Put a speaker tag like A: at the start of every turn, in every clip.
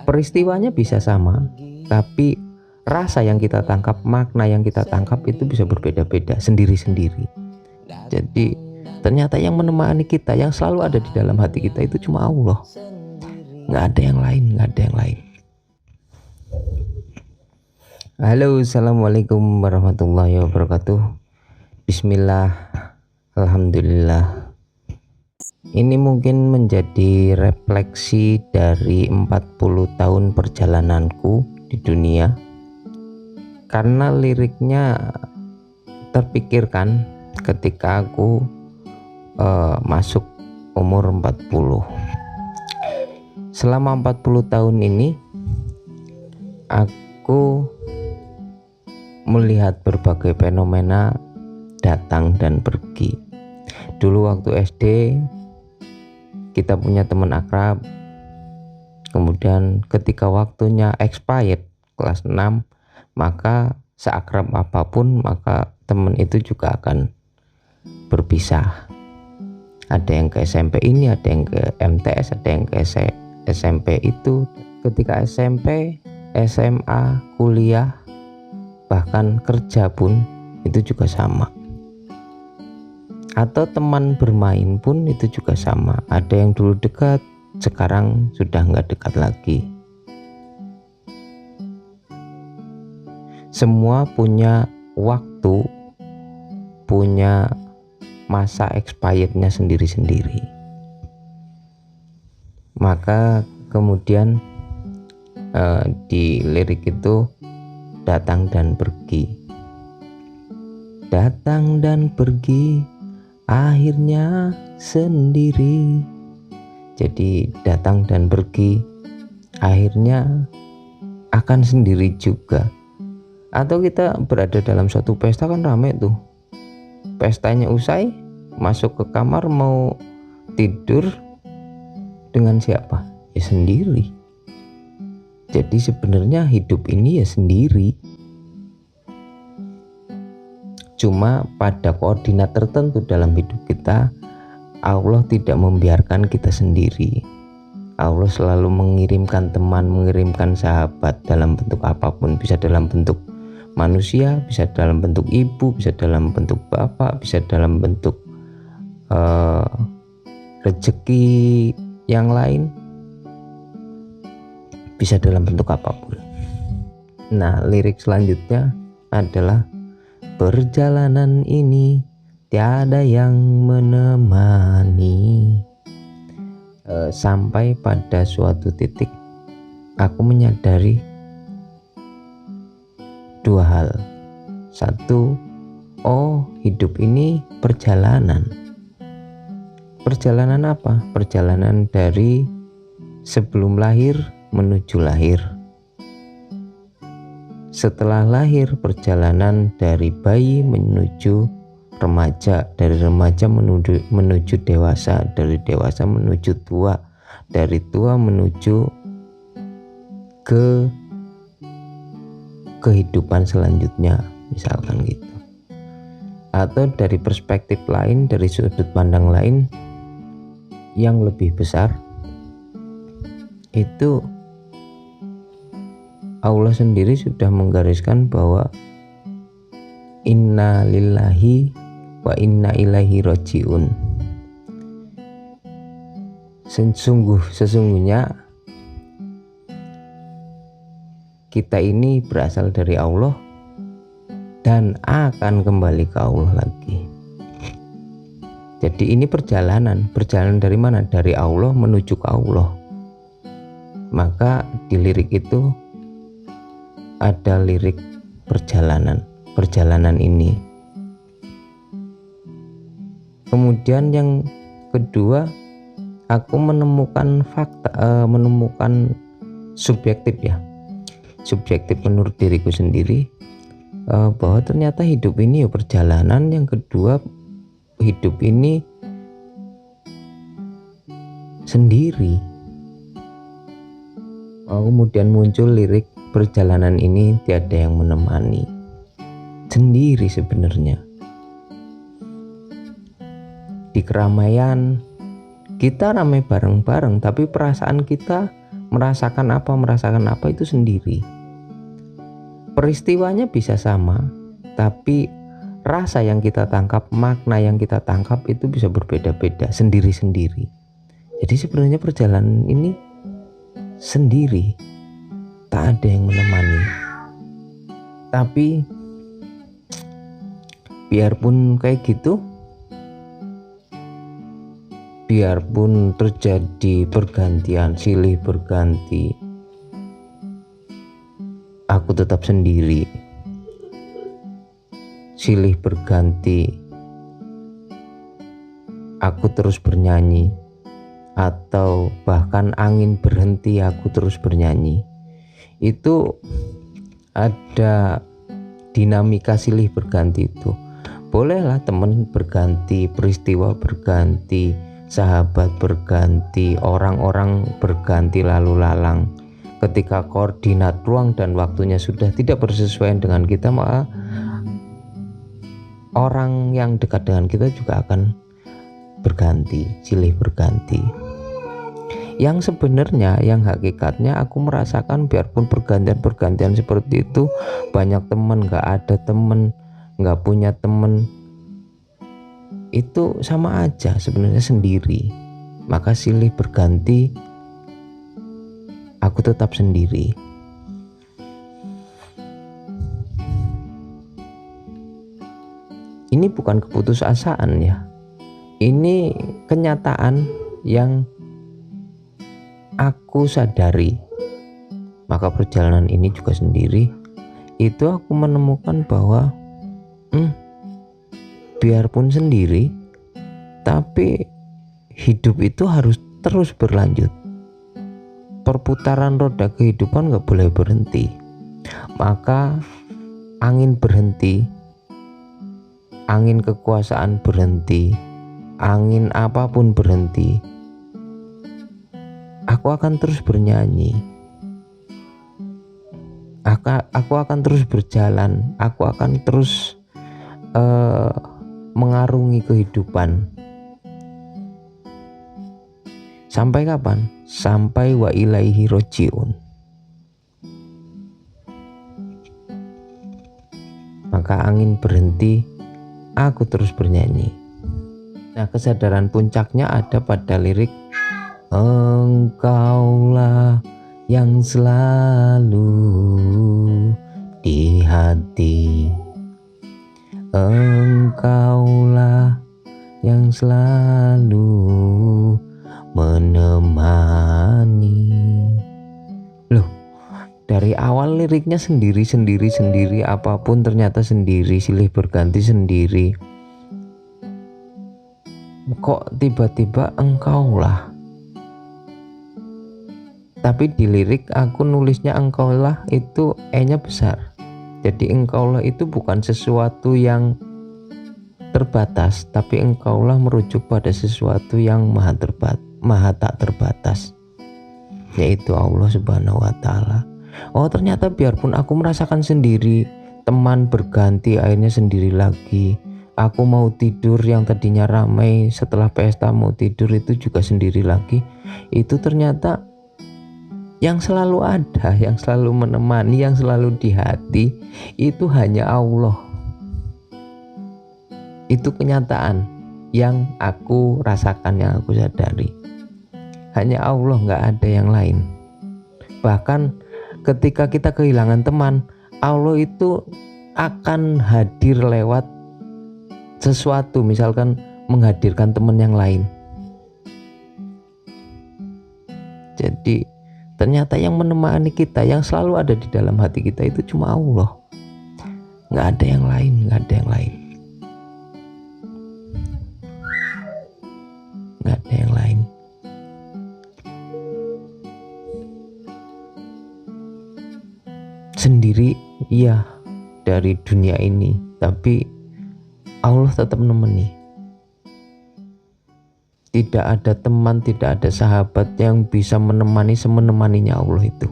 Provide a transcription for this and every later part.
A: Peristiwanya bisa sama, tapi rasa yang kita tangkap, makna yang kita tangkap itu bisa berbeda-beda sendiri-sendiri. Jadi ternyata yang menemani kita, yang selalu ada di dalam hati kita itu cuma Allah. Nggak ada yang lain, nggak ada yang lain. Halo, assalamualaikum warahmatullahi wabarakatuh. Bismillah, alhamdulillah. Ini mungkin menjadi refleksi dari 40 tahun perjalananku di dunia, karena liriknya terpikirkan ketika aku masuk umur 40. Selama 40 tahun ini aku melihat berbagai fenomena datang dan pergi. Dulu waktu SD kita punya teman akrab, kemudian ketika waktunya expired kelas 6, maka seakrab apapun maka teman itu juga akan berpisah. Ada yang ke SMP ini, ada yang ke MTS, ada yang ke SMP itu. Ketika SMP, SMA, kuliah, bahkan kerja pun itu juga sama. Atau teman bermain pun itu juga sama. Ada yang dulu dekat, sekarang sudah nggak dekat lagi. Semua punya waktu, punya masa expirednya sendiri-sendiri. Maka kemudian di lirik itu datang dan pergi. Datang dan pergi, akhirnya sendiri. Jadi datang dan pergi, akhirnya akan sendiri juga. Atau kita berada dalam suatu pesta, kan rame tuh. Pestanya usai, masuk ke kamar mau tidur, dengan siapa? Ya sendiri. Jadi sebenarnya hidup ini ya sendiri. Cuma pada koordinat tertentu dalam hidup kita, Allah tidak membiarkan kita sendiri. Allah selalu mengirimkan teman, mengirimkan sahabat dalam bentuk apapun. Bisa dalam bentuk manusia, bisa dalam bentuk ibu, bisa dalam bentuk bapak, bisa dalam bentuk rezeki yang lain, bisa dalam bentuk apapun. Nah, lirik selanjutnya adalah perjalanan ini tiada yang menemani. Sampai pada suatu titik aku menyadari dua hal. Satu, oh hidup ini perjalanan. Perjalanan apa? Perjalanan dari sebelum lahir menuju lahir. Setelah lahir, perjalanan dari bayi menuju remaja, dari remaja menuju dewasa, dari dewasa menuju tua, dari tua menuju ke kehidupan selanjutnya, misalkan gitu. Atau dari perspektif lain, dari sudut pandang lain yang lebih besar, itu Allah sendiri sudah menggariskan bahwa inna lillahi wa inna ilaihi rajiun. Sesungguhnya kita ini berasal dari Allah dan akan kembali ke Allah lagi. Jadi ini perjalanan dari mana? Dari Allah menuju ke Allah. Maka di lirik itu ada lirik perjalanan ini. Kemudian yang kedua, aku menemukan fakta, menemukan subjektif menurut diriku sendiri, bahwa ternyata hidup ini ya perjalanan. Yang kedua, hidup ini sendiri. Kemudian muncul lirik perjalanan ini tiada yang menemani. Sendiri sebenarnya. Di keramaian kita ramai bareng-bareng, tapi perasaan kita merasakan apa itu sendiri. Peristiwanya bisa sama, tapi rasa yang kita tangkap, makna yang kita tangkap itu bisa berbeda-beda sendiri-sendiri. Jadi sebenarnya perjalanan ini sendiri, tak ada yang menemani. Tapi biarpun kayak gitu, biarpun terjadi pergantian, silih berganti, aku tetap sendiri. Silih berganti, aku terus bernyanyi, atau bahkan angin berhenti, aku terus bernyanyi. Itu ada dinamika silih berganti itu. Bolehlah teman berganti, peristiwa berganti, sahabat berganti, orang-orang berganti lalu lalang. Ketika koordinat ruang dan waktunya sudah tidak bersesuaian dengan kita, maka orang yang dekat dengan kita juga akan berganti, silih berganti. Yang sebenarnya, yang hakikatnya aku merasakan biarpun pergantian-pergantian seperti itu, banyak teman, gak ada teman, gak punya teman, itu sama aja sebenarnya sendiri. Maka silih berganti, aku tetap sendiri. Ini bukan keputusasaan ya, ini kenyataan yang aku sadari. Maka perjalanan ini juga sendiri, itu aku menemukan bahwa biarpun sendiri, tapi hidup itu harus terus berlanjut. Perputaran roda kehidupan gak boleh berhenti. Maka angin berhenti, angin kekuasaan berhenti, angin apapun berhenti, aku akan terus bernyanyi. Aku akan terus berjalan. Aku akan terus mengarungi kehidupan. Sampai kapan? Sampai wa ilaihi rojiun. Maka angin berhenti, aku terus bernyanyi. Nah, kesadaran puncaknya ada pada lirik Engkaulah yang selalu di hati, Engkaulah yang selalu menemani. Loh, dari awal liriknya sendiri, apapun ternyata sendiri, silih berganti sendiri. Kok tiba-tiba engkaulah? Tapi di lirik aku nulisnya engkaulah itu E-nya besar. Jadi engkaulah itu bukan sesuatu yang terbatas, tapi engkaulah merujuk pada sesuatu yang maha tak terbatas, yaitu Allah Subhanahu wa Ta'ala. Oh, ternyata biarpun aku merasakan sendiri, teman berganti akhirnya sendiri lagi. Aku mau tidur, yang tadinya ramai setelah pesta mau tidur itu juga sendiri lagi. Itu ternyata yang selalu ada, yang selalu menemani, yang selalu di hati itu hanya Allah. Itu kenyataan yang aku rasakan, yang aku sadari. Hanya Allah, gak ada yang lain. Bahkan ketika kita kehilangan teman, Allah itu akan hadir lewat sesuatu, misalkan menghadirkan teman yang lain. Jadi ternyata yang menemani kita, yang selalu ada di dalam hati kita itu cuma Allah. Gak ada yang lain, gak ada yang lain. Gak ada yang lain. Sendiri, iya, dari dunia ini, tapi Allah tetap menemani. Tidak ada teman, tidak ada sahabat yang bisa menemani semenemaninya Allah itu.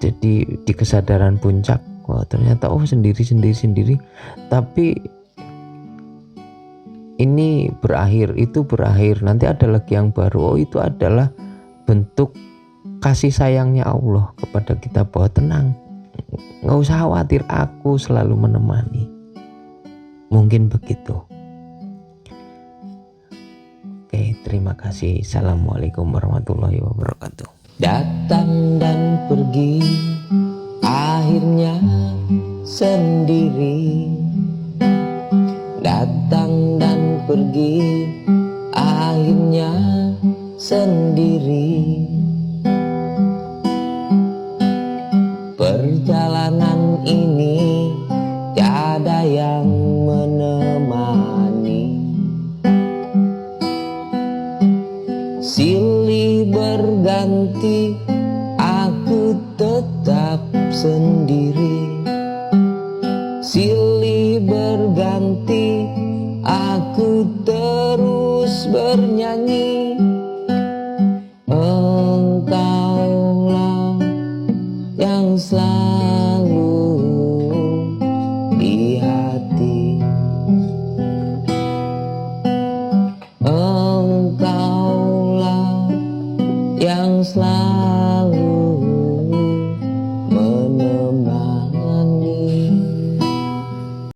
A: Jadi di kesadaran puncak, wah ternyata sendiri. Tapi ini berakhir, itu berakhir, nanti ada lagi yang baru. Itu adalah bentuk kasih sayangnya Allah kepada kita bahwa tenang, nggak usah khawatir, aku selalu menemani. Mungkin begitu. Oke, terima kasih. Assalamualaikum warahmatullahi wabarakatuh. Datang dan pergi, akhirnya sendiri. Datang dan pergi, akhirnya sendiri. Perjalanan ini tiada yang menemani. Silih berganti, aku tetap sendiri. Silih berganti, aku terus bernyanyi.